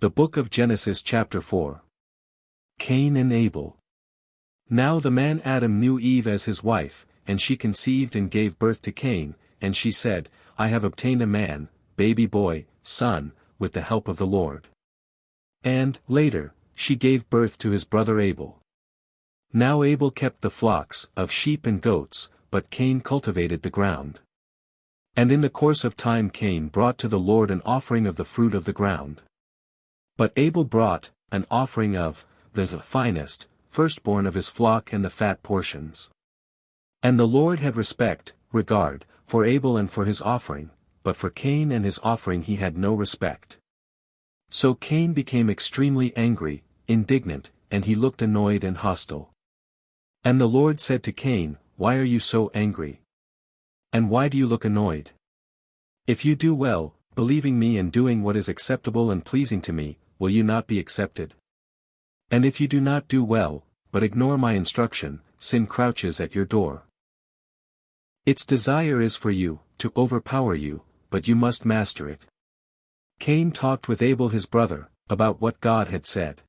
The Book of Genesis chapter 4. Cain and Abel. Now the man Adam knew Eve as his wife, and she conceived and gave birth to Cain, and she said, I have obtained a man, baby boy, son, with the help of the Lord. And, later, she gave birth to his brother Abel. Now Abel kept the flocks of sheep and goats, but Cain cultivated the ground. And in the course of time Cain brought to the Lord an offering of the fruit of the ground. But Abel brought an offering of the finest, firstborn of his flock and the fat portions. And the Lord had regard, for Abel and for his offering, but for Cain and his offering he had no respect. So Cain became extremely angry, indignant, and he looked annoyed and hostile. And the Lord said to Cain, Why are you so angry? And why do you look annoyed? If you do well, believing me and doing what is acceptable and pleasing to me, will you not be accepted? And if you do not do well, but ignore my instruction, sin crouches at your door. Its desire is for you, to overpower you, but you must master it. Cain talked with Abel his brother, about what God had said.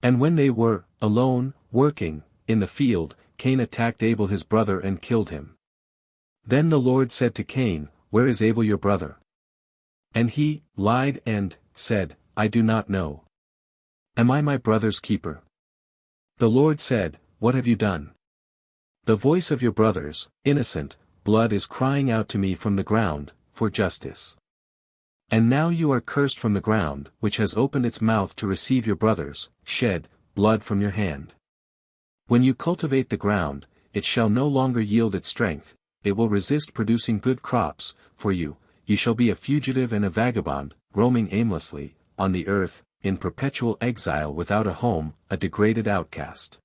And when they were, alone, working, in the field, Cain attacked Abel his brother and killed him. Then the Lord said to Cain, Where is Abel your brother? And he lied and said, I do not know. Am I my brother's keeper? The Lord said, What have you done? The voice of your brothers, innocent, blood is crying out to me from the ground, for justice. And now you are cursed from the ground, which has opened its mouth to receive your brothers, shed blood from your hand. When you cultivate the ground, it shall no longer yield its strength, it will resist producing good crops, for you shall be a fugitive and a vagabond, roaming aimlessly, on the earth, in perpetual exile without a home, a degraded outcast.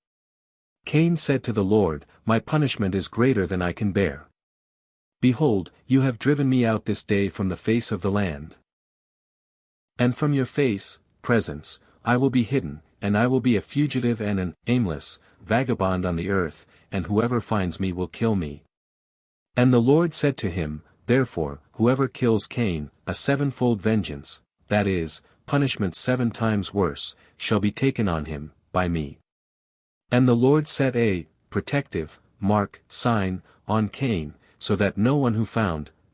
Cain said to the Lord, My punishment is greater than I can bear. Behold, you have driven me out this day from the face of the land. And from your presence, I will be hidden, and I will be a fugitive and an aimless vagabond on the earth, and whoever finds me will kill me. And the Lord said to him, Therefore, whoever kills Cain, a sevenfold vengeance, that is, punishment 7 times worse, shall be taken on him, by me. And the Lord set a protective sign on Cain, so that no one who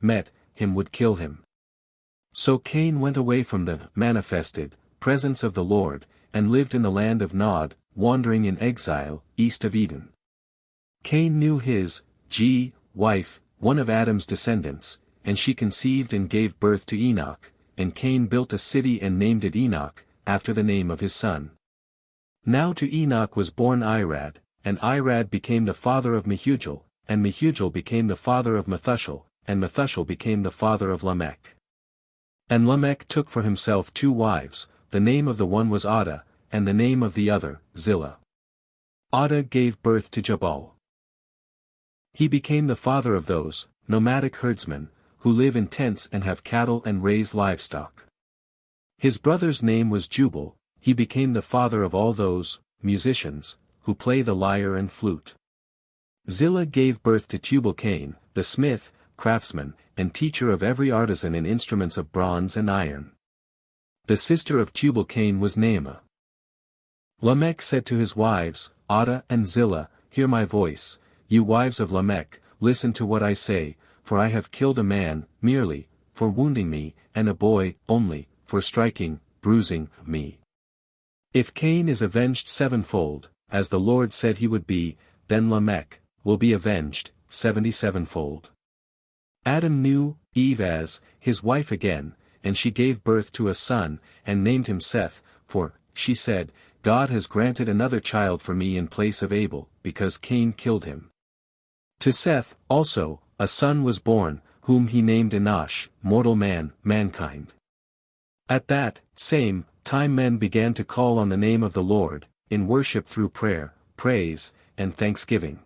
met him would kill him. So Cain went away from the manifested presence of the Lord, and lived in the land of Nod, wandering in exile, east of Eden. Cain knew his wife, one of Adam's descendants, and she conceived and gave birth to Enoch, and Cain built a city and named it Enoch, after the name of his son. Now to Enoch was born Irad, and Irad became the father of Mehujael, and Mehujael became the father of Methuselah, and Methuselah became the father of Lamech. And Lamech took for himself 2 wives, the name of the one was Adah, and the name of the other, Zillah. Adah gave birth to Jabal. He became the father of those nomadic herdsmen, who live in tents and have cattle and raise livestock. His brother's name was Jubal, he became the father of all those musicians, who play the lyre and flute. Zillah gave birth to Tubal-Cain, the smith, craftsman, and teacher of every artisan in instruments of bronze and iron. The sister of Tubal-Cain was Naamah. Lamech said to his wives, Adah and Zillah, Hear my voice, you wives of Lamech, listen to what I say, for I have killed a man, merely, for wounding me, and a boy, only, for striking, bruising, me. If Cain is avenged 7-fold, as the Lord said he would be, then Lamech will be avenged 77-fold. Adam knew Eve as his wife again, and she gave birth to a son, and named him Seth, for, she said, God has granted another child for me in place of Abel, because Cain killed him. To Seth, also, a son was born, whom he named Enosh, mortal man, mankind. At that same time men began to call on the name of the Lord, in worship through prayer, praise, and thanksgiving.